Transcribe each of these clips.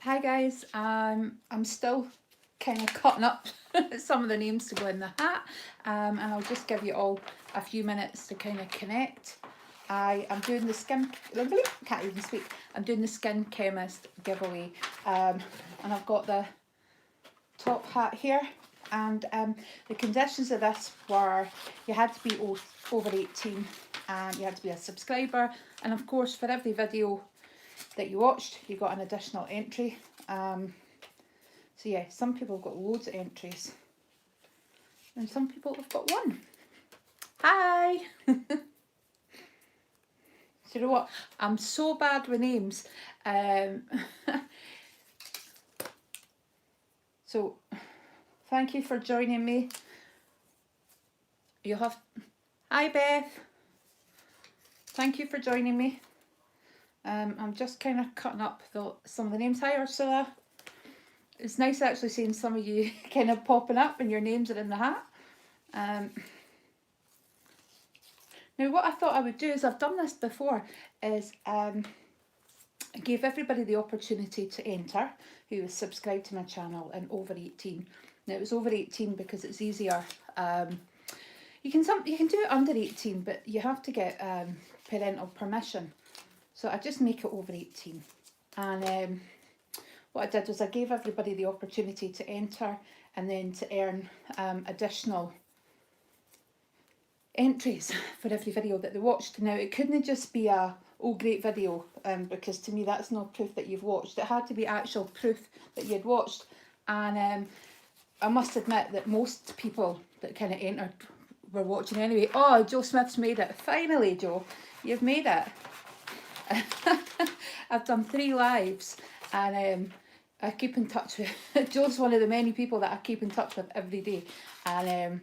Hi guys, I'm still kind of cutting up some of the names to go in the hat, and I'll just give you all a few minutes to kind of connect. I am doing the can't even speak. I'm doing the Skin Chemist giveaway, and I've got the top hat here. And the conditions of this were you had to be over 18, and you had to be a subscriber, and of course for every video that you watched you got an additional entry. So yeah, some people have got loads of entries and some people have got one. Hi! So you know what? I'm so bad with names. So thank you for joining me. You'll have... Hi Beth! Thank you for joining me. I'm just kind of cutting up some of the names. Hi Ursula! It's nice actually seeing some of you kind of popping up and your names are in the hat. Now what I thought I would do is, I've done this before, is I gave everybody the opportunity to enter who was subscribed to my channel and over 18. Now it was over 18 because it's easier. You can do it under 18, but you have to get parental permission. So I just make it over 18. And what I did was I gave everybody the opportunity to enter and then to earn additional entries for every video that they watched. Now it couldn't just be a oh great video, because to me that's not proof that you've watched. It had to be actual proof that you had watched. And I must admit that most people that kind of entered were watching anyway. Oh, Joe Smith's made it. Finally, Joe, you've made it. I've done 3 lives, and I keep in touch with Joe's one of the many people that I keep in touch with every day. And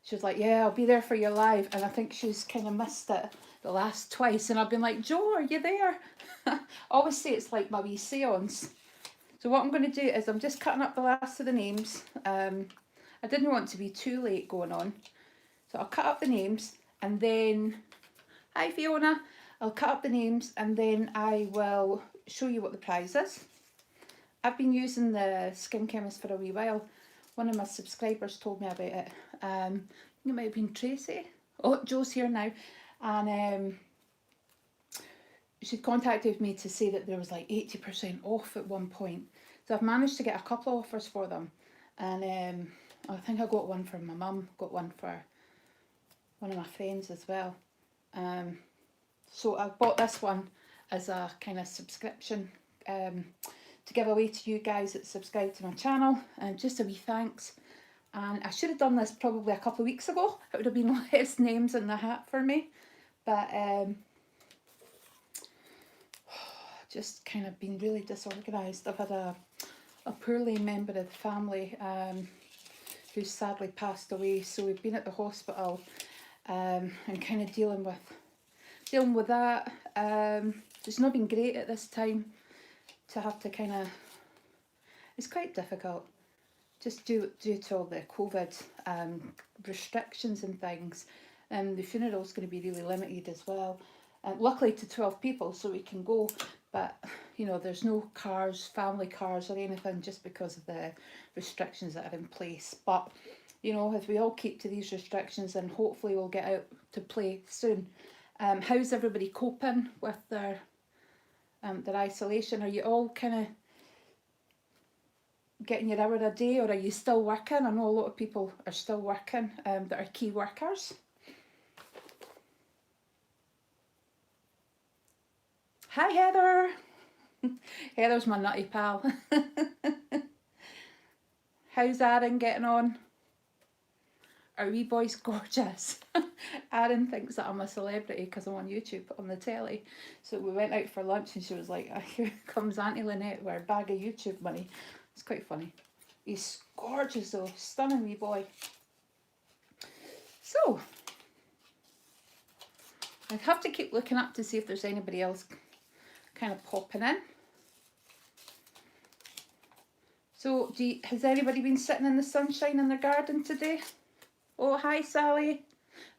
she was like, yeah, I'll be there for your live. And I think she's kind of missed it the last twice. And I've been like, Joe, are you there? I always say it's like my wee seance. So what I'm going to do is I'm just cutting up the last of the names. I didn't want to be too late going on. So I'll cut up the names and then... Hi Fiona. I'll cut up the names and then I will show you what the prize is. I've been using the Skin Chemist for a wee while. One of my subscribers told me about it. I think it might have been Tracy. Oh, Joe's here now. And she contacted me to say that there was like 80% off at one point. So I've managed to get a couple of offers for them. And I think I got one for my mum, got one for one of my friends as well. So I bought this one as a kind of subscription to give away to you guys that subscribe to my channel, and just a wee thanks. And I should have done this probably a couple of weeks ago. It would have been less names in the hat for me, but just kind of been really disorganised. I've had a poorly member of the family who's sadly passed away, so we've been at the hospital and kind of dealing with that. It's not been great at this time to have to kind of... It's quite difficult just due to all the COVID restrictions and things. The funeral's going to be really limited as well. Luckily to 12 people, so we can go, but you know, there's no cars, family cars or anything, just because of the restrictions that are in place. But you know, if we all keep to these restrictions, then hopefully we'll get out to play soon. How's everybody coping with their isolation? Are you all kind of getting your hour a day, or are you still working? I know a lot of people are still working that are key workers. Hi Heather! Heather's my nutty pal. How's Aaron getting on? Our wee boy's gorgeous. Aaron thinks that I'm a celebrity because I'm on YouTube, on the telly. So we went out for lunch and she was like, here comes Auntie Lynette with a bag of YouTube money. It's quite funny. He's gorgeous though, stunning wee boy. So, I have to keep looking up to see if there's anybody else kind of popping in. So, has anybody been sitting in the sunshine in their garden today? Oh, hi Sally.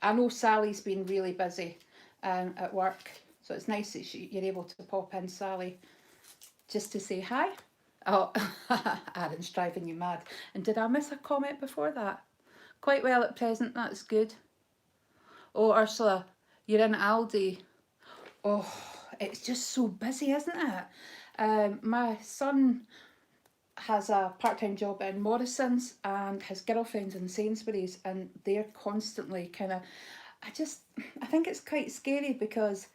I know Sally's been really busy at work, so it's nice that you're able to pop in, Sally, just to say hi. Oh, Aaron's driving you mad. And did I miss a comment before that? Quite well at present, that's good. Oh, Ursula, you're in Aldi. Oh, it's just so busy, isn't it? My son has a part-time job in Morrison's and his girlfriend's in Sainsbury's, and they're constantly kind of, I think it's quite scary because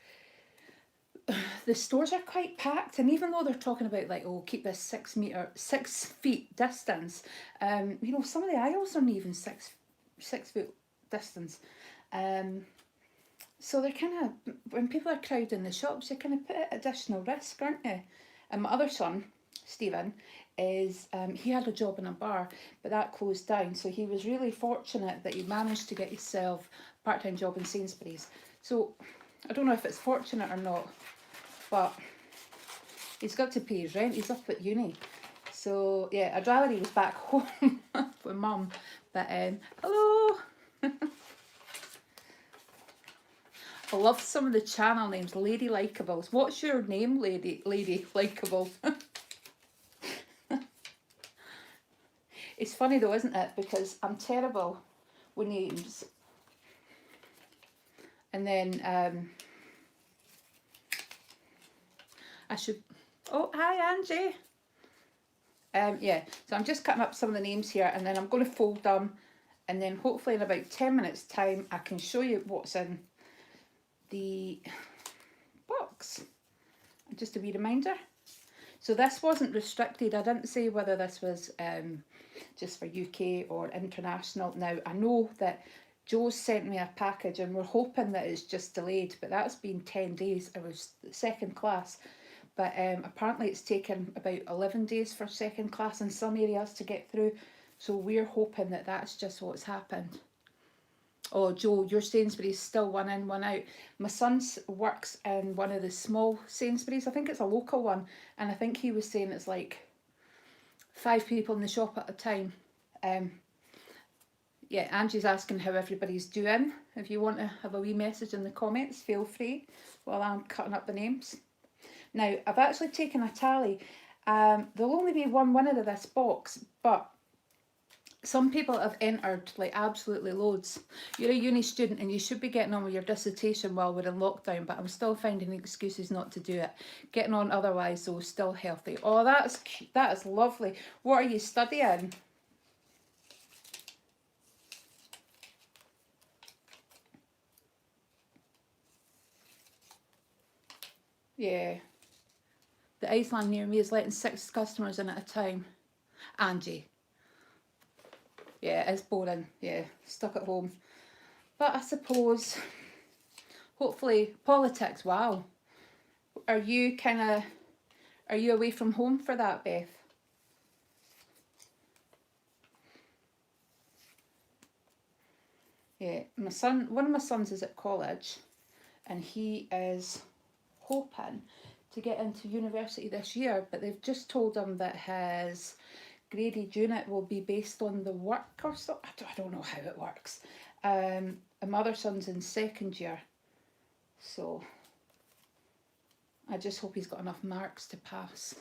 the stores are quite packed, and even though they're talking about like, oh, keep this 6 feet distance, you know, some of the aisles aren't even 6 foot distance. So they're kind of, when people are crowding the shops, you're kind of put at additional risk, aren't you? And my other son, Stephen, is he had a job in a bar, but that closed down. So he was really fortunate that he managed to get himself a part-time job in Sainsbury's. So I don't know if it's fortunate or not, but he's got to pay his rent. He's up at uni. So yeah, I'd rather he was back home with mum. But hello. I love some of the channel names. Lady Likeables. What's your name, Lady Likeable? It's funny though, isn't it? Because I'm terrible with names. And then I should. Oh, hi, Angie. Yeah, so I'm just cutting up some of the names here, and then I'm going to fold them, and then hopefully in about 10 minutes time I can show you what's in the box. Just a wee reminder. So this wasn't restricted. I didn't say whether this was just for UK or international. Now I know that Joe's sent me a package and we're hoping that it's just delayed, but that's been 10 days. It was second class. But apparently it's taken about 11 days for second class in some areas to get through. So we're hoping that that's just what's happened. Oh, Joe, your Sainsbury's still one in, one out. My son works in one of the small Sainsbury's. I think it's a local one. And I think he was saying it's like 5 people in the shop at a time. Yeah, Angie's asking how everybody's doing. If you want to have a wee message in the comments, feel free while I'm cutting up the names. Now, I've actually taken a tally. There'll only be one winner of this box, but some people have entered like absolutely loads. You're a uni student and you should be getting on with your dissertation while we're in lockdown, but I'm still finding excuses not to do it. Getting on otherwise though, still healthy. Oh, that is lovely. What are you studying? Yeah. The Iceland near me is letting 6 customers in at a time. Angie. Yeah, it's boring. Yeah, stuck at home. But I suppose, hopefully, politics, wow. Are you away from home for that, Beth? Yeah, one of my sons is at college and he is hoping to get into university this year, but they've just told him that his graded unit will be based on the work or so. I don't know how it works. And my other son's in second year, so I just hope he's got enough marks to pass.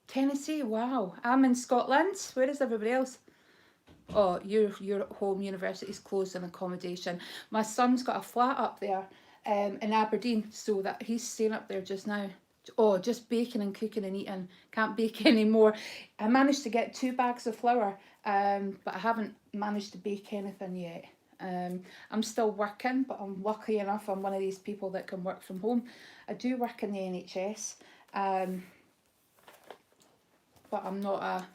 Tennessee, wow. I'm in Scotland. Where is everybody else? Oh, your home university's closed in accommodation. My son's got a flat up there in Aberdeen, so that he's staying up there just now. Oh, just baking and cooking and eating. Can't bake anymore. I managed to get 2 bags of flour, but I haven't managed to bake anything yet. I'm still working, but I'm lucky enough I'm one of these people that can work from home. I do work in the NHS, but I'm not a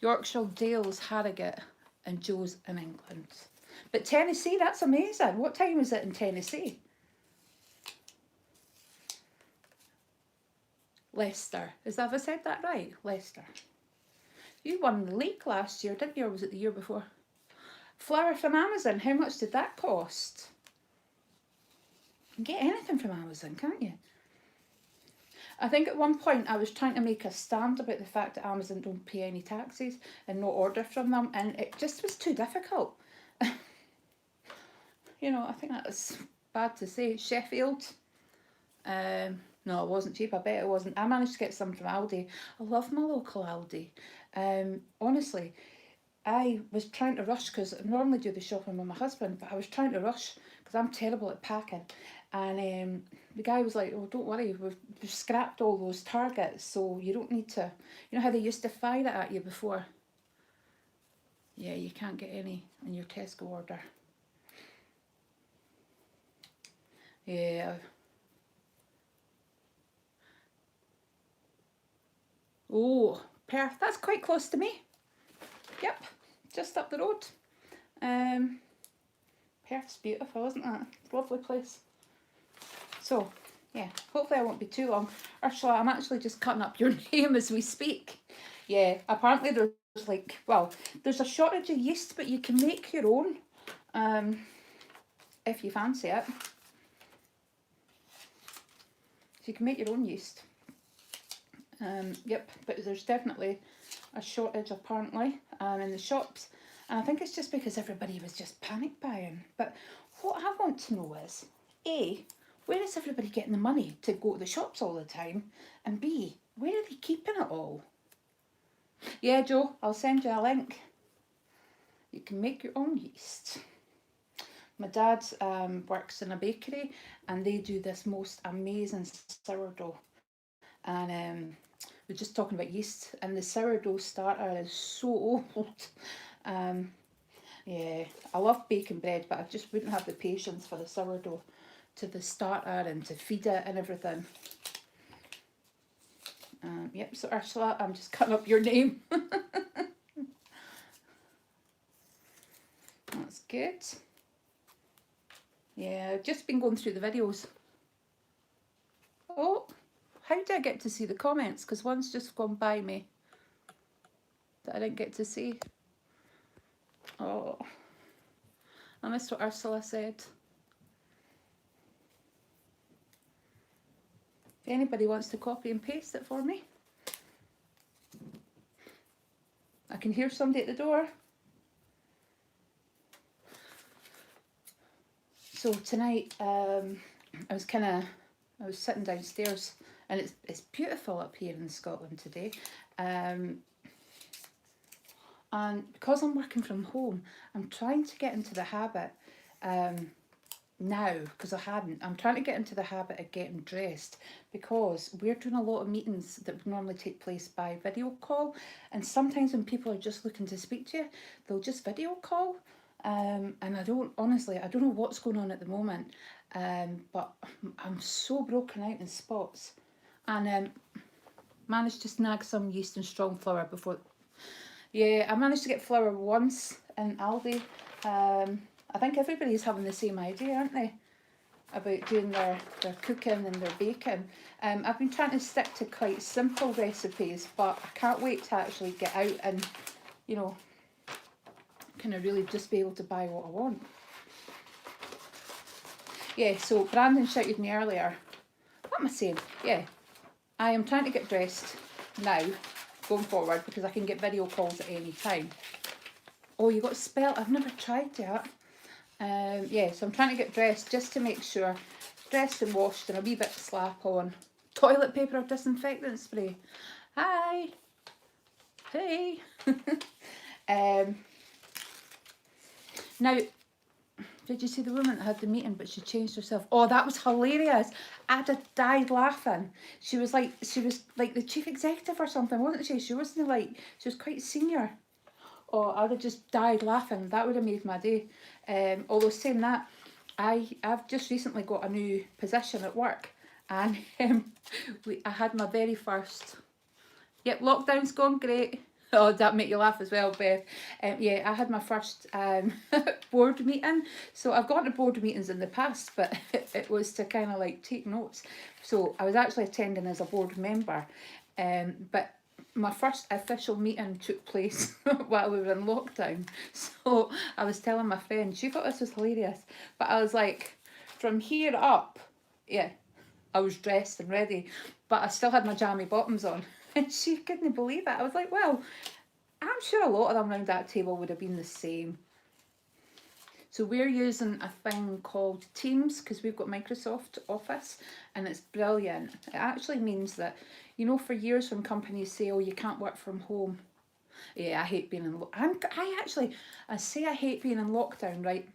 Yorkshire, Dales, Harrogate and Joe's in England. But Tennessee, that's amazing. What time is it in Tennessee? Leicester. Have I said that right? Leicester. You won the league last year, didn't you? Or was it the year before? Flour from Amazon. How much did that cost? You can get anything from Amazon, can't you? I think at one point I was trying to make a stand about the fact that Amazon don't pay any taxes and no order from them, and it just was too difficult. You know, I think that was bad to say. Sheffield. No, No, it wasn't cheap. I bet it wasn't. I managed to get some from Aldi. I love my local Aldi. Honestly, I was trying to rush because I normally do the shopping with my husband, but I was trying to rush because I'm terrible at packing. And the guy was like, "Oh, don't worry, we've scrapped all those targets, so you don't need to. You know how they used to fire it at you before? Yeah, you can't get any in your Tesco order. Yeah. Oh, Perth. That's quite close to me. Yep, just up the road. Um, Perth's beautiful, isn't it? Lovely place. So, yeah, hopefully I won't be too long. Ursula, I'm actually just cutting up your name as we speak. Yeah, apparently there's like, well, there's a shortage of yeast, but you can make your own if you fancy it. So you can make your own yeast. Yep, but there's definitely a shortage apparently in the shops. And I think it's just because everybody was just panic buying. But what I want to know is, A, where is everybody getting the money to go to the shops all the time? And B, where are they keeping it all? Yeah, Joe, I'll send you a link. You can make your own yeast. My dad works in a bakery and they do this most amazing sourdough. And we're just talking about yeast, and the sourdough starter is so old. Yeah, I love baking bread, but I just wouldn't have the patience for the sourdough to the starter and to feed it and everything. Yep, so Ursula, I'm just cutting up your name. That's good. Yeah, I've just been going through the videos. Oh, how did I get to see the comments? Because one's just gone by me that I didn't get to see. Oh, I missed what Ursula said. If anybody wants to copy and paste it for me. I can hear somebody at the door. So tonight, I was sitting downstairs, and it's beautiful up here in Scotland today. And because I'm working from home, I'm trying to get into the habit now, because I hadn't. I'm trying to get into the habit of getting dressed, because we're doing a lot of meetings that would normally take place by video call, and sometimes when people are just looking to speak to you, they'll just video call. And I don't know what's going on at the moment, but I'm so broken out in spots, and managed to snag some yeast and strong flour before. Yeah, I managed to get flour once in Aldi. I think everybody's having the same idea, aren't they? About doing their cooking and their baking. I've been trying to stick to quite simple recipes, but I can't wait to actually get out and, you know, kind of really just be able to buy what I want. Yeah, so Brandon shouted me earlier. What am I saying? Yeah, I am trying to get dressed now, going forward, because I can get video calls at any time. Oh, you got spelt? I've never tried that. Yeah, so I'm trying to get dressed just to make sure. Dressed and washed and a wee bit slap on. Toilet paper or disinfectant spray. Hi. Hey. Now, did you see the woman that had the meeting but she changed herself? Oh, that was hilarious. I'd have died laughing. She was like the chief executive or something, wasn't she? She was quite senior. Oh, I'd have just died laughing. That would have made my day. Although saying that, I've just recently got a new position at work, and I had my very first. Yep, lockdown's gone great. Oh, that make you laugh as well, Beth. Yeah, I had my first board meeting. So I've gone to board meetings in the past, but it was to kind of like take notes. So I was actually attending as a board member, but my first official meeting took place while we were in lockdown. So I was telling my friend, she thought this was hilarious, but I was like, from here up, yeah, I was dressed and ready, but I still had my jammy bottoms on. And she couldn't believe it. I was like, well, I'm sure a lot of them around that table would have been the same. So we're using a thing called Teams because we've got Microsoft Office, and it's brilliant. It actually means that, you know, for years when companies say, oh, you can't work from home. Yeah, I hate being in I say I hate being in lockdown, right?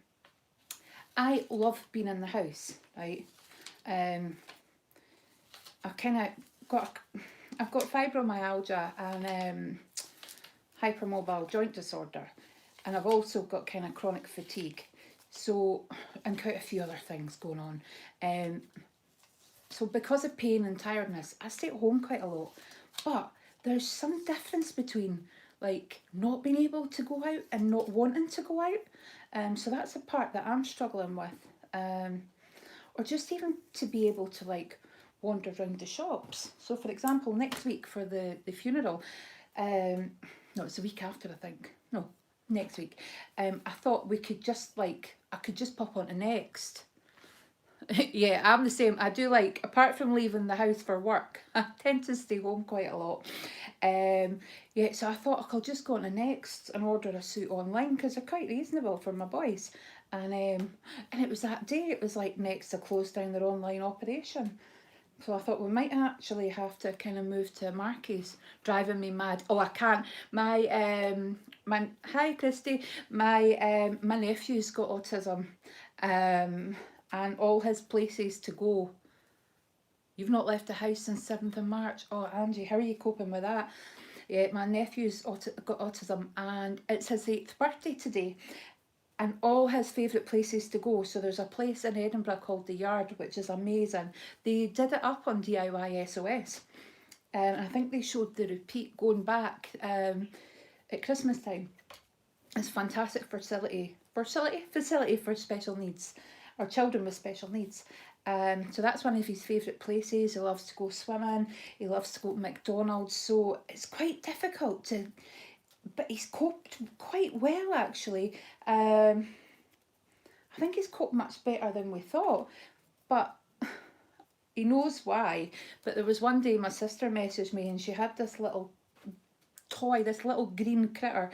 I love being in the house, right? I've kind of I've got fibromyalgia and hypermobile joint disorder, and I've also got kind of chronic fatigue, so, and quite a few other things going on. So because of pain and tiredness, I stay at home quite a lot. But there's some difference between like not being able to go out and not wanting to go out. So that's a part that I'm struggling with. Or just even to be able to like wander around the shops. So for example, next week for the funeral, no, it's the week after, I think. No, next week. I thought we could just like, I could just pop on to Next. Yeah, I'm the same. I do like, apart from leaving the house for work, I tend to stay home quite a lot. Yeah, so I thought I could just go on to Next and order a suit online because they're quite reasonable for my boys. And it was that day, it was like Next to close down their online operation. So I thought we might actually have to kind of move to Marky's, driving me mad. Oh, I can't. My hi Christy, my nephew's got autism, and all his places to go. You've not left the house since 7th of March. Oh, Angie, how are you coping with that? Yeah, my nephew's got autism, and it's his 8th birthday today. And all his favourite places to go. So there's a place in Edinburgh called The Yard, which is amazing. They did it up on DIY SOS. And I think they showed the repeat going back at Christmas time. It's fantastic facility for special needs, or children with special needs. So that's one of his favourite places. He loves to go swimming. He loves to go to McDonald's. So it's quite difficult to... But he's coped quite well, actually. I think he's coped much better than we thought. But he knows why. But there was one day my sister messaged me and she had this little toy, this little green critter.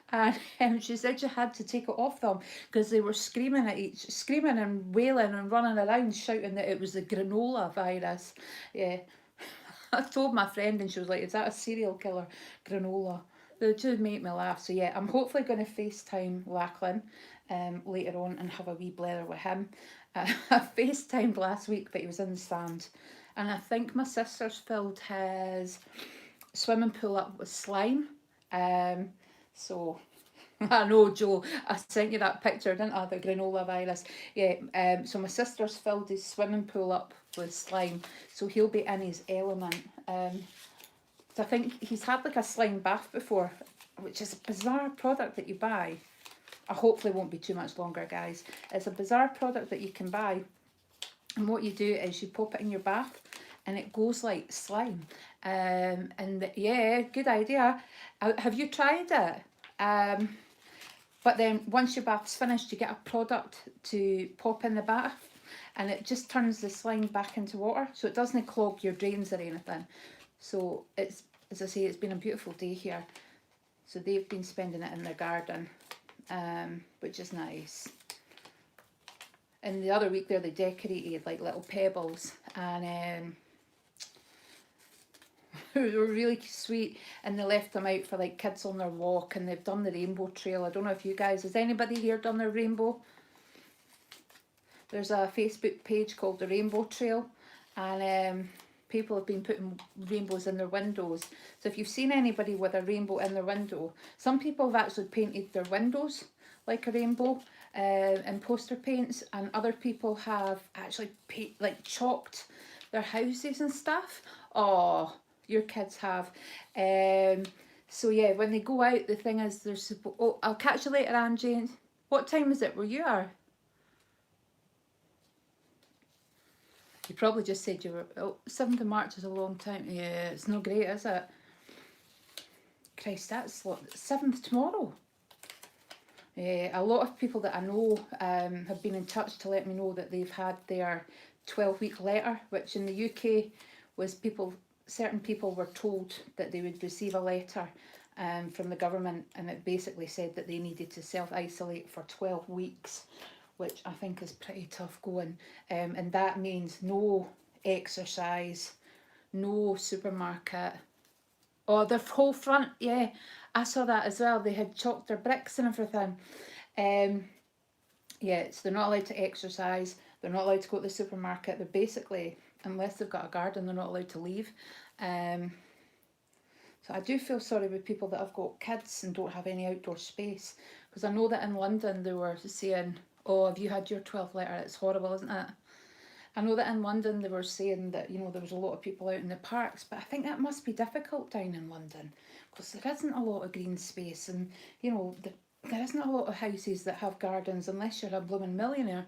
And she said she had to take it off them because they were screaming and wailing and running around shouting that it was the granola virus. Yeah. I told my friend and she was like, is that a serial killer? Granola. They just make me laugh. So yeah, I'm hopefully going to FaceTime Lachlan later on and have a wee blather with him. I FaceTimed last week, but he was in the sand. And I think my sister's filled his swimming pool up with slime. So... I know, Joe, I sent you that picture, didn't I, the granola virus. Yeah, so my sister's filled his swimming pool up with slime, so he'll be in his element. So I think he's had like a slime bath before, which is a bizarre product that you buy. I hopefully won't be too much longer, guys. It's a bizarre product that you can buy, and what you do is you pop it in your bath, and it goes like slime. Yeah, good idea. Have you tried it? But then once your bath's finished, you get a product to pop in the bath and it just turns the slime back into water. So it doesn't clog your drains or anything. So it's, as I say, it's been a beautiful day here. So they've been spending it in their garden, which is nice. And the other week there, they decorated like little pebbles and they were really sweet, and they left them out for like kids on their walk, and they've done the rainbow trail. I don't know if you guys, has anybody here done their rainbow? There's a Facebook page called the Rainbow Trail, and people have been putting rainbows in their windows. So if you've seen anybody with a rainbow in their window, some people have actually painted their windows like a rainbow in poster paints, and other people have actually chalked their houses and stuff. Oh, your kids have. So yeah, when they go out, the thing is they're supposed... Oh, I'll catch you later, Angie. What time is it where you are? You probably just said you were... Oh, 7th of March is a long time. Yeah, it's not great, is it? Christ, that's 7th tomorrow. Yeah, a lot of people that I know have been in touch to let me know that they've had their 12-week letter, which in the UK was certain people were told that they would receive a letter from the government, and it basically said that they needed to self-isolate for 12 weeks, which I think is pretty tough going. And that means no exercise, no supermarket. Oh, the whole front, yeah, I saw that as well. They had chalked their bricks and everything. Yeah, so they're not allowed to exercise. They're not allowed to go to the supermarket. They're basically, unless they've got a garden, they're not allowed to leave. So I do feel sorry with people that have got kids and don't have any outdoor space. Because I know that in London they were saying, oh, have you had your 12th letter? It's horrible, isn't it? I know that in London they were saying that, you know, there was a lot of people out in the parks, but I think that must be difficult down in London because there isn't a lot of green space, and, you know, there isn't a lot of houses that have gardens unless you're a blooming millionaire.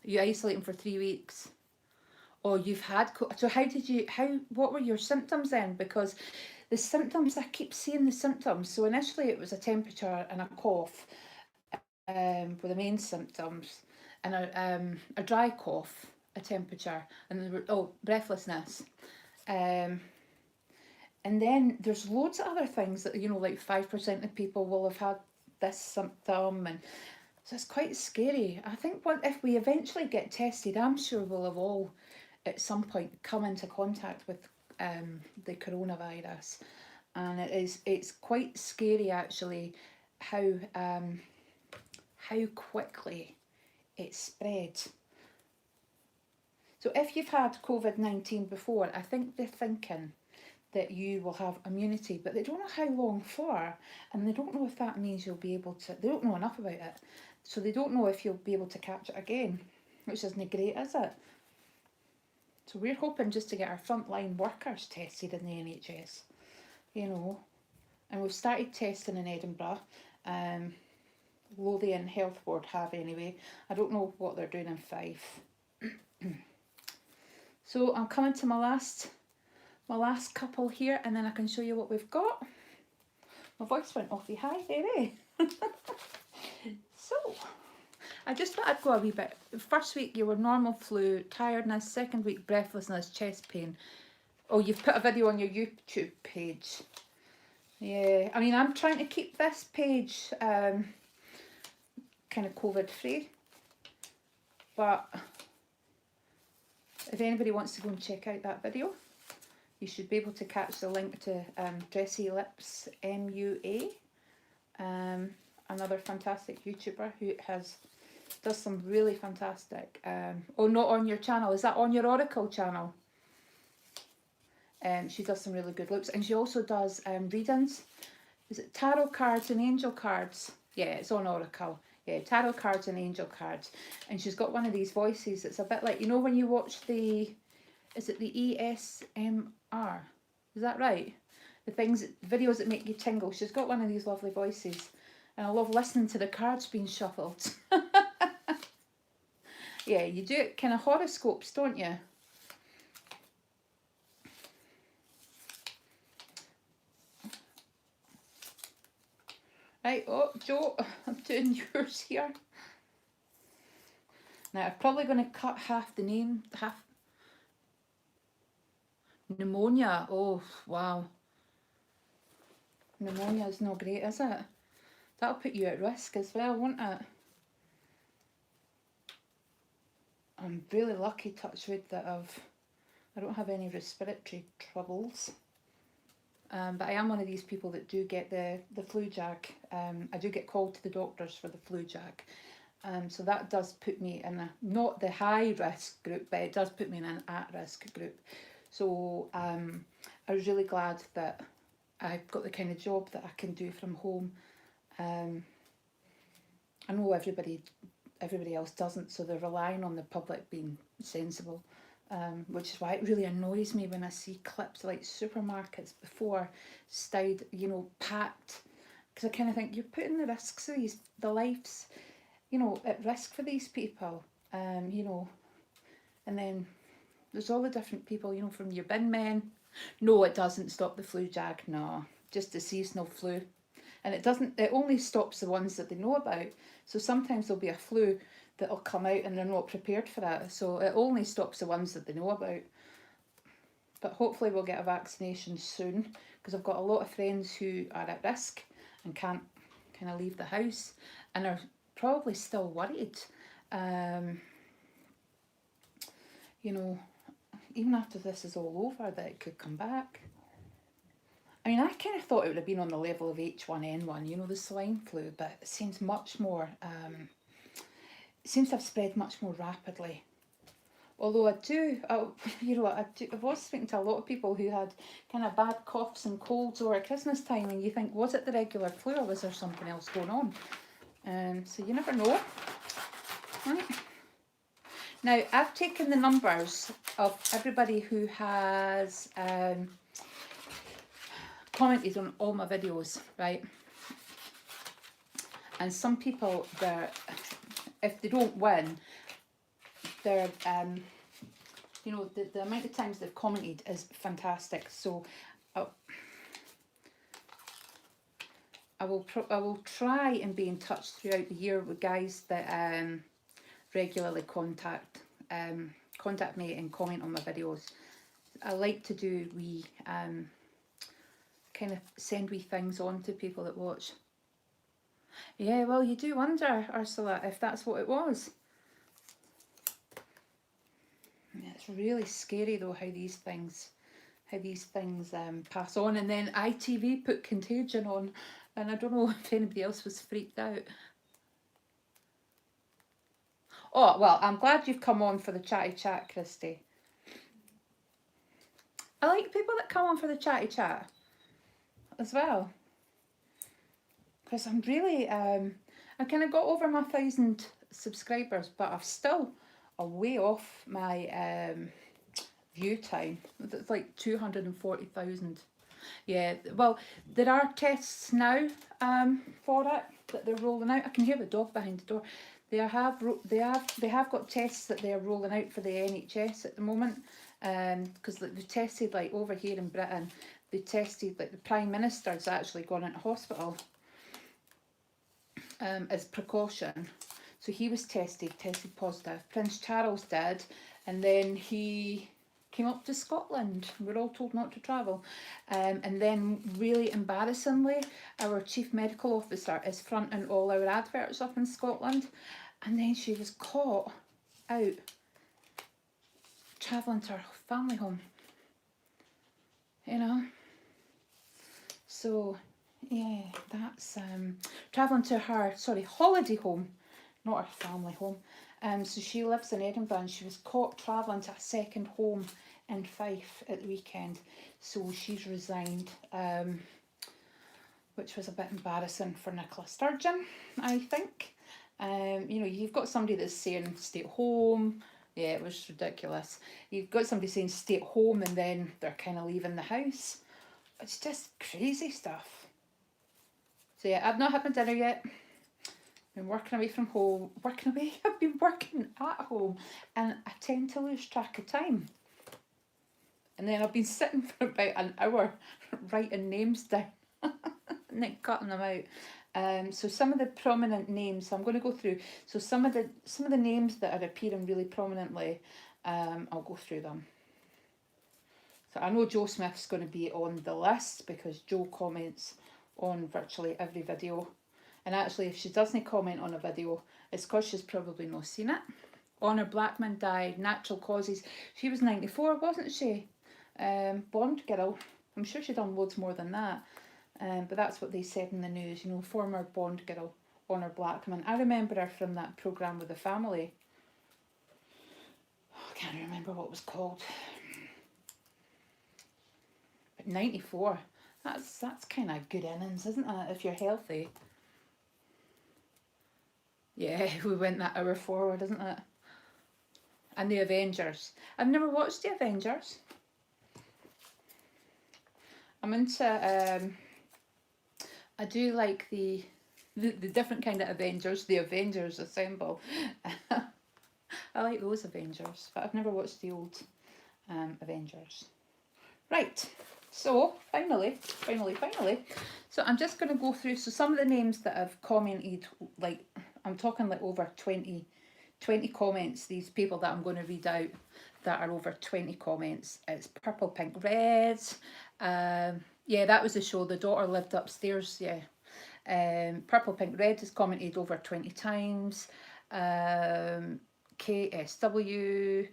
You isolate them for 3 weeks. Or you've had, so what were your symptoms then? Because the symptoms, I keep seeing the symptoms. So initially it was a temperature and a cough were the main symptoms, and a dry cough, a temperature, and there were, breathlessness. And then there's loads of other things that, you know, like 5% of people will have had this symptom, and so it's quite scary. I think if we eventually get tested, I'm sure we'll have all at some point come into contact with the coronavirus, and it's quite scary actually how quickly it spread. So if you've had COVID-19 before, I think they're thinking that you will have immunity, but they don't know how long for, and they don't know if that means you'll be able to, they don't know enough about it, so they don't know if you'll be able to catch it again, which isn't great, is it? So we're hoping just to get our frontline workers tested in the NHS, you know, and we've started testing in Edinburgh. Lothian Health Board have anyway. I don't know what they're doing in Fife. So I'm coming to my last couple here, and then I can show you what we've got. My voice went awfully high there, eh? So I just thought I'd go a wee bit. First week you were normal flu, tiredness. Second week breathlessness, chest pain. Oh, you've put a video on your YouTube page. Yeah, I mean, I'm trying to keep this page kind of COVID free, but if anybody wants to go and check out that video, you should be able to catch the link to Dressy Lips MUA, another fantastic YouTuber who does some really fantastic. Oh, not on your channel. Is that on your Oracle channel? She does some really good looks, and she also does readings. Is it tarot cards and angel cards? Yeah, it's on Oracle. Yeah, tarot cards and angel cards. And she's got one of these voices. It's a bit like, you know, when you watch is it the ESMR? Is that right? The videos that make you tingle. She's got one of these lovely voices. And I love listening to the cards being shuffled. Yeah, you do it kind of horoscopes, don't you? Right, oh, Joe, I'm doing yours here. Now, I'm probably going to cut half the name, pneumonia. Oh, wow. Pneumonia is not great, is it? That'll put you at risk as well, won't it? I'm really lucky, touch wood, that I don't have any respiratory troubles. But I am one of these people that do get the flu jag. I do get called to the doctors for the flu jag. So that does put me in not the high risk group, but it does put me in an at-risk group. So I was really glad that I've got the kind of job that I can do from home. I know everybody else doesn't, so they're relying on the public being sensible. Which is why it really annoys me when I see clips like supermarkets before stayed, you know, packed, because I kind of think you're putting the risks of the lives, you know, at risk for these people, you know, and then there's all the different people, you know, from your bin men. No, it doesn't stop the flu jag, no, just the seasonal flu, and it only stops the ones that they know about. So sometimes there'll be a flu that'll come out and they're not prepared for it. So it only stops the ones that they know about. But hopefully we'll get a vaccination soon, because I've got a lot of friends who are at risk and can't kind of leave the house and are probably still worried. You know, even after this is all over, that it could come back. I mean, I kind of thought it would have been on the level of H1N1, you know, the swine flu, but it seems much more, it seems to have spread much more rapidly. Although I was speaking to a lot of people who had kind of bad coughs and colds over Christmas time, and you think, was it the regular flu or was there something else going on? So you never know. Right. Now, I've taken the numbers of everybody who has commented on all my videos, right? And some people, if they don't win, they're you know, the amount of times they've commented is fantastic. So I will try and be in touch throughout the year with guys that regularly contact me and comment on my videos. I like to do wee kind of send wee things on to people that watch. Yeah, well, you do wonder, Ursula, if that's what it was. It's really scary though how these things pass on. And then ITV put Contagion on, and I don't know if anybody else was freaked out. Oh, well, I'm glad you've come on for the chatty chat, Christy. I like people that come on for the chatty chat as well, because I'm really I kind of got over my 1,000 subscribers, but I've still a way off my view time. It's like 240,000. Yeah, well, there are tests now for it that they're rolling out. I can hear the dog behind the door. They have got tests that they're rolling out for the NHS at the moment, because they've tested, like over here in Britain, they tested, like the Prime Minister's actually gone into hospital as precaution. So he was tested positive. Prince Charles did, and then he came up to Scotland. We're all told not to travel. And then, really embarrassingly, our chief medical officer is fronting all our adverts up in Scotland. And then she was caught out travelling to her family home. You know? So, yeah, that's travelling to her, holiday home, not her family home. So she lives in Edinburgh, and she was caught travelling to a second home in Fife at the weekend. So she's resigned, which was a bit embarrassing for Nicola Sturgeon, I think. You know, you've got somebody that's saying stay at home. Yeah, it was ridiculous. You've got somebody saying stay at home, and then they're kind of leaving the house. It's just crazy stuff. So yeah, I've not had my dinner yet. Been working away from home. I've been working at home, and I tend to lose track of time. And then I've been sitting for about an hour writing names down and then cutting them out. So some of the prominent names, I'm going to go through. So some of the names that are appearing really prominently, I'll go through them. So I know Joe Smith's going to be on the list because Joe comments on virtually every video. And actually, if she doesn't comment on a video, it's because she's probably not seen it. Honor Blackman died, natural causes. She was 94, wasn't she? Bond girl. I'm sure she'd done loads more than that. But that's what they said in the news, you know, former Bond girl, Honor Blackman. I remember her from that programme with the family. I can't remember what it was called. But 94, that's kind of good innings, isn't it, if you're healthy? Yeah, we went that hour forward, isn't it? And the Avengers. I've never watched the Avengers. I'm into, I do like the different kind of Avengers, the Avengers Assemble. I like those Avengers, but I've never watched the old Avengers. Right, so finally. So I'm just going to go through, so some of the names that I've commented, like, I'm talking like over 20 comments, these people that I'm going to read out that are over 20 comments. It's purple, pink, red. Yeah, that was the show. The daughter lived upstairs, yeah. Purple, Pink, Red has commented over 20 times. KSW,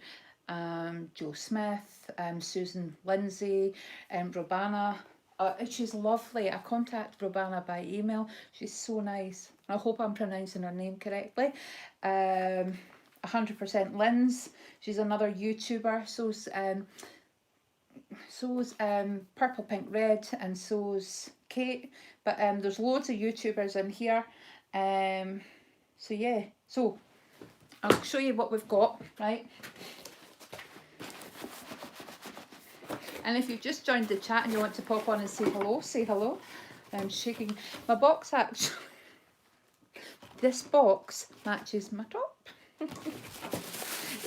Joe Smith, Susan Lindsay, Robana. She's lovely. I contacted Robana by email. She's so nice. I hope I'm pronouncing her name correctly. 100% Linz. She's another YouTuber. So's Purple, Pink, Red, and so's Kate. But there's loads of YouTubers in here. So yeah. So I'll show you what we've got, right? And if you've just joined the chat and you want to pop on and say hello, say hello. I'm shaking my box actually. This box matches my top.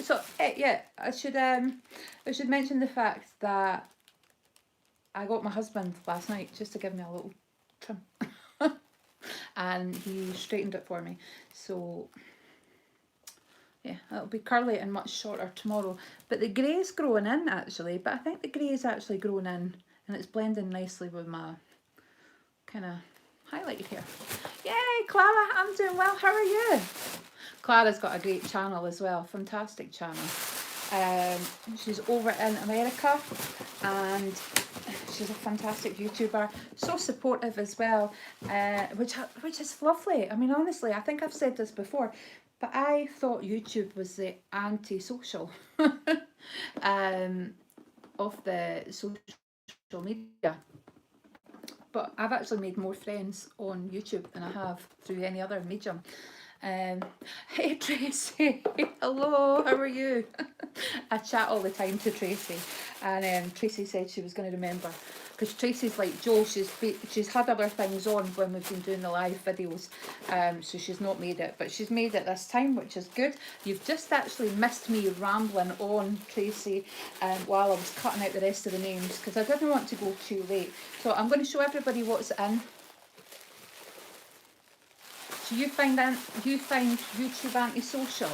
So yeah, I should mention the fact that I got my husband last night just to give me a little trim. And he straightened it for me. So yeah, it'll be curly and much shorter tomorrow. But the grey's growing in actually, but I think the grey is actually growing in and it's blending nicely with my kind of highlighted hair. Yay, Clara, I'm doing well. How are you? Clara's got a great channel as well, fantastic channel. She's over in America and she's a fantastic YouTuber, so supportive as well, which is lovely. I mean, honestly, I think I've said this before, but I thought YouTube was the anti-social of the social media. But I've actually made more friends on YouTube than I have through any other medium. Hey Tracy, hello, how are you? I chat all the time to Tracy, and Tracy said she was going to remember, because Tracy's like Joe, she's had other things on when we've been doing the live videos, so she's not made it, but she's made it this time, which is good. You've just actually missed me rambling on, Tracy, while I was cutting out the rest of the names, because I didn't want to go too late. So I'm going to show everybody what's in. So you find YouTube antisocial?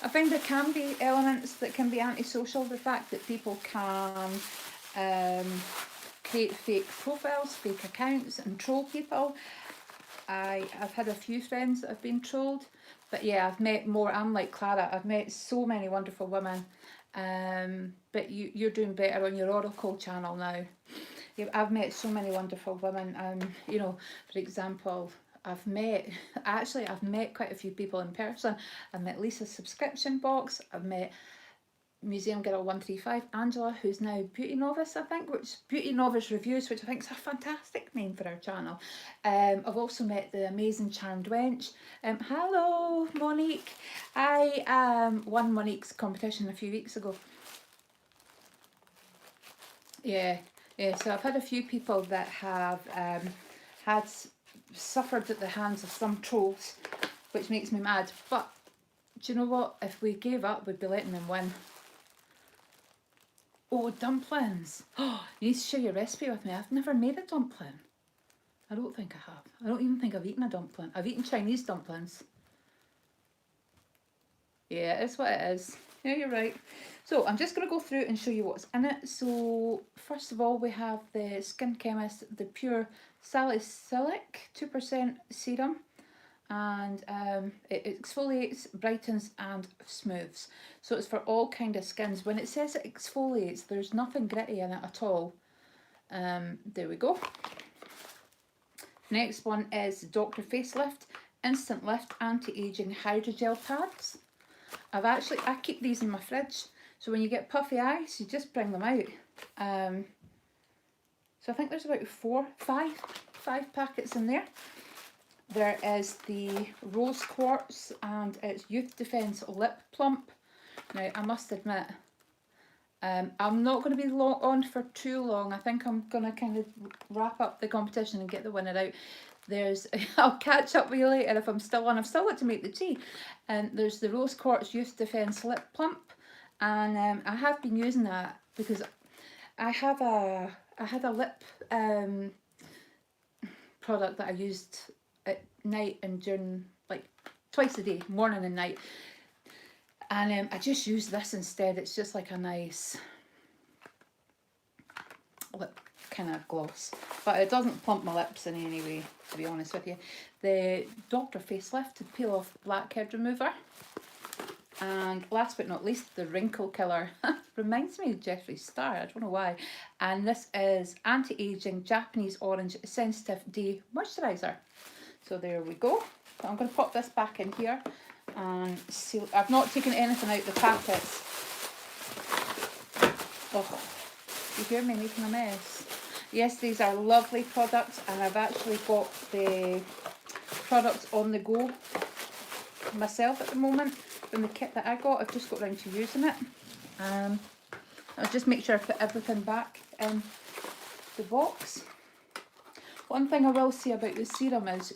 I find there can be elements that can be antisocial. The fact that people can create fake profiles, fake accounts and troll people. I've had a few friends that have been trolled, but yeah, I've met more. I'm like Clara, I've met so many wonderful women, but you're doing better on your Oracle channel now. I've met so many wonderful women, you know, for example, I've met quite a few people in person. I've met Lisa's Subscription Box. I've met Museum Girl 135, Angela, who's now Beauty Novice, I think, which Beauty Novice Reviews, which I think is a fantastic name for our channel. I've also met the amazing Charmed Wench. Hello, Monique. I won Monique's competition a few weeks ago. Yeah, so I've had a few people that have had suffered at the hands of some trolls, which makes me mad. But do you know what? If we gave up, we'd be letting them win. Oh, dumplings. Oh, you need to share your recipe with me. I've never made a dumpling. I don't think I have. I don't even think I've eaten a dumpling. I've eaten Chinese dumplings. Yeah, it's what it is. Yeah, you're right. So I'm just going to go through and show you what's in it. So first of all, we have the Skin Chemist, the Pure Salicylic 2% serum, and it exfoliates, brightens and smooths. So it's for all kind of skins. When it says it exfoliates, there's nothing gritty in it at all. There we go. Next one is Dr. Facelift Instant Lift Anti-Aging Hydrogel Pads. I keep these in my fridge, so when you get puffy eyes, you just bring them out. So I think there's about five packets in there. There is the Rose Quartz and it's Youth Defence Lip Plump. Now I must admit, I'm not going to be on for too long. I think I'm going to kind of wrap up the competition and get the winner out. I'll catch up with you later if I'm still on. I've still got to make the tea. And there's the Rose Quartz Youth Defence Lip Plump, and I have been using that because I had a lip product that I used at night and during, like, twice a day, morning and night, and I just use this instead. It's just like a nice lip kind of gloss, but it doesn't plump my lips in any way, to be honest with you. The Dr. Facelift to peel off blackhead remover. And last but not least, the wrinkle killer. Reminds me of Jeffree Star, I don't know why. And this is anti-aging Japanese orange sensitive day moisturiser. So there we go. So I'm going to pop this back in here and seal. I've not taken anything out the packets. Oh, you hear me making a mess? Yes, these are lovely products, and I've actually got the products on the go myself at the moment from the kit that I got. I've just got round to using it. I'll just make sure I put everything back in the box. One thing I will say about the serum is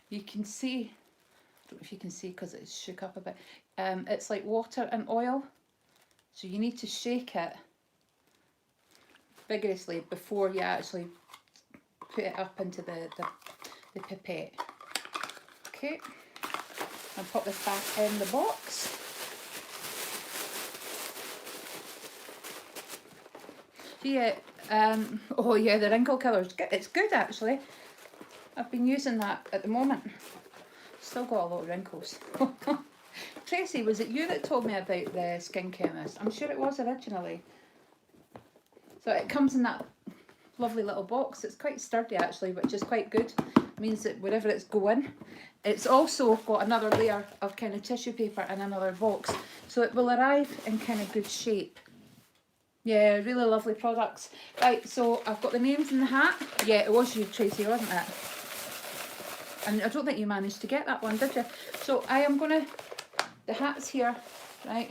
you can see, I don't know if you can see because it's shook up a bit, it's like water and oil, so you need to shake it vigorously before you actually put it up into the pipette. Okay, I'll pop this back in the box. Yeah, oh yeah, the wrinkle killer is good. It's good actually. I've been using that at the moment. Still got a lot of wrinkles. Tracy, was it you that told me about the Skin Chemist? I'm sure it was originally. So it comes in that lovely little box. It's quite sturdy actually, which is quite good. It means that wherever it's going, it's also got another layer of kind of tissue paper in another box. So it will arrive in kind of good shape. Yeah, really lovely products. Right, so I've got the names in the hat. Yeah, it was you, Tracy, wasn't it? And I don't think you managed to get that one, did you? So I am going to, the hat's here, right?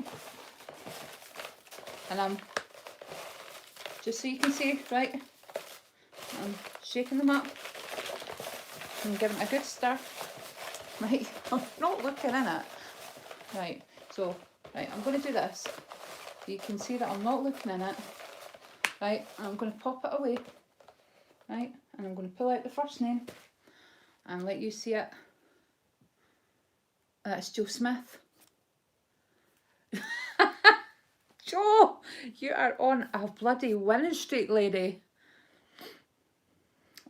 And I'm, just so you can see, right? I'm shaking them up and giving it a good stir. Right, I'm not looking in it. Right, so, right, I'm going to do this. You can see that I'm not looking in it. Right, and I'm going to pop it away. Right, and I'm going to pull out the first name and let you see it. That's Joe Smith. Joe, you are on a bloody winning streak, lady.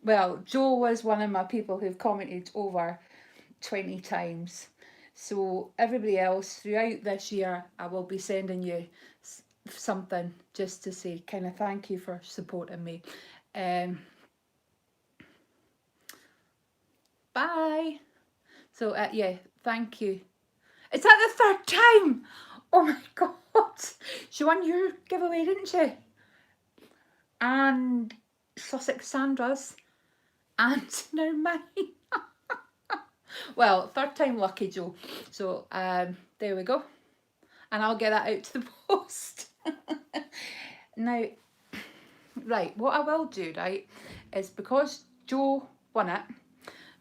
Well, Joe was one of my people who've commented over 20 times. So everybody else throughout this year, I will be sending you something just to say kind of thank you for supporting me. Bye. So yeah, thank you. Is that the third time? Oh my god. She won your giveaway, didn't she? And Sussex Sandra's. And now mine. Well, third time lucky, Joe. So there we go. And I'll get that out to the post. Now, right, what I will do, right, is because Joe won it,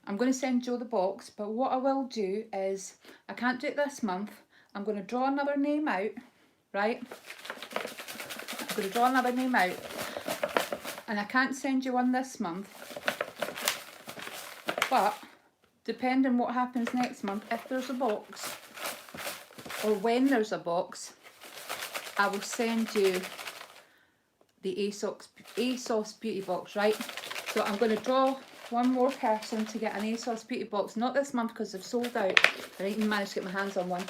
I'm going to send Joe the box, but what I will do is, I can't do it this month, I'm going to draw another name out, right? I'm going to draw another name out, and I can't send you one this month, but depending what happens next month, if there's a box, or when there's a box, I will send you the ASOS Beauty Box, right? So I'm going to draw one more person to get an ASOS Beauty Box, not this month because they've sold out. I didn't even manage to get my hands on one.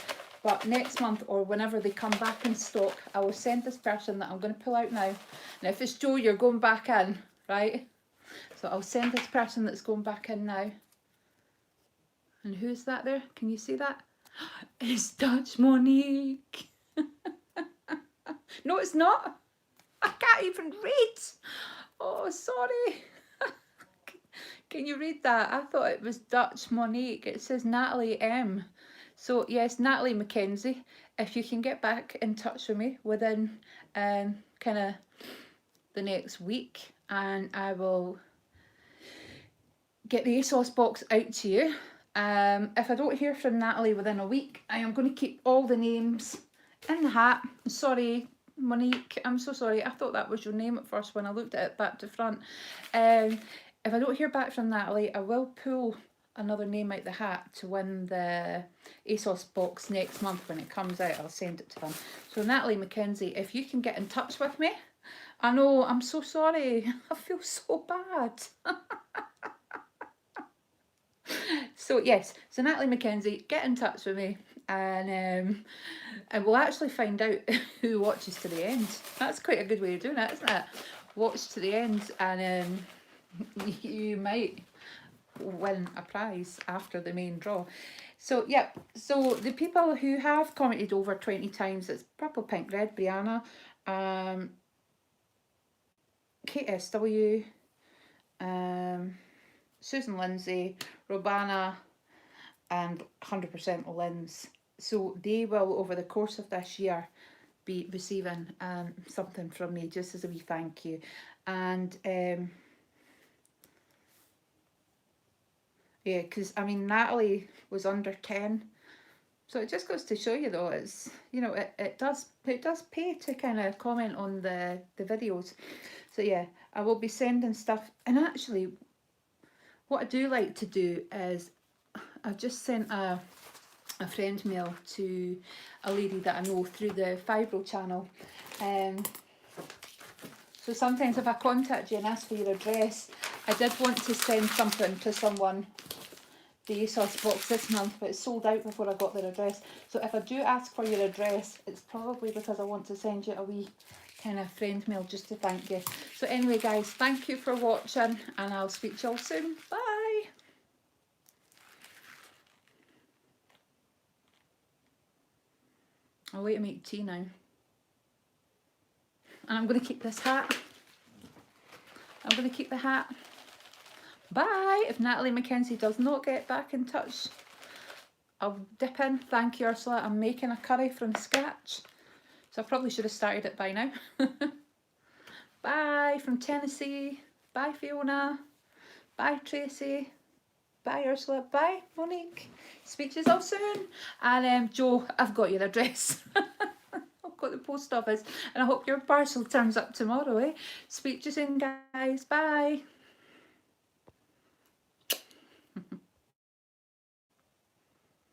But next month or whenever they come back in stock, I will send this person that I'm going to pull out now. Now if it's Joe, you're going back in, right? So I'll send this person that's going back in now. And who's that there? Can you see that? It's Dutch Monique. No, it's not. I can't even read. Oh, sorry. Can you read that? I thought it was Dutch Monique. It says Natalie M. So yes, Natalie Mackenzie, if you can get back in touch with me within kind of the next week, and I will get the ASOS box out to you. If I don't hear from Natalie within a week, I am going to keep all the names in the hat. Sorry, Monique, I'm so sorry. I thought that was your name at first when I looked at it back to front. If I don't hear back from Natalie, I will pull another name out the hat to win the ASOS box next month when it comes out. I'll send it to them. So Natalie Mackenzie, if you can get in touch with me I know, I'm so sorry. I feel so bad. So yes, so Natalie Mackenzie, get in touch with me, and we'll actually find out who watches to the end. That's quite a good way of doing it, isn't it? Watch to the end, and you might win a prize after the main draw. So yep, so the people who have commented over 20 times, it's Purple Pink Red, Brianna, KSW, Susan Lindsay, Robana, and 100% Lynn's. So they will, over the course of this year, be receiving something from me just as a wee thank you. And yeah, because I mean, Natalie was under 10. So it just goes to show you though, it's, you know, it does pay to kind of comment on the videos. So yeah, I will be sending stuff. And actually, what I do like to do is, I've just sent a friend mail to a lady that I know through the Fibro channel. So sometimes if I contact you and ask for your address, I did want to send something to someone, the ASOS box this month, but it's sold out before I got their address. So if I do ask for your address, it's probably because I want to send you a wee kind of friend mail just to thank you. So anyway guys, thank you for watching, and I'll speak to you all soon. Bye. I'll wait to make tea now. And I'm going to keep this hat. I'm going to keep the hat. Bye. If Natalie Mackenzie does not get back in touch, I'll dip in. Thank you, Ursula. I'm making a curry from scratch. So I probably should have started it by now. Bye from Tennessee. Bye, Fiona. Bye, Tracy. Bye, Ursula. Bye, Monique. Speak to you all soon. And Joe, I've got your address. I've got the post office. And I hope your parcel turns up tomorrow, eh? Speak to you soon, guys. Bye.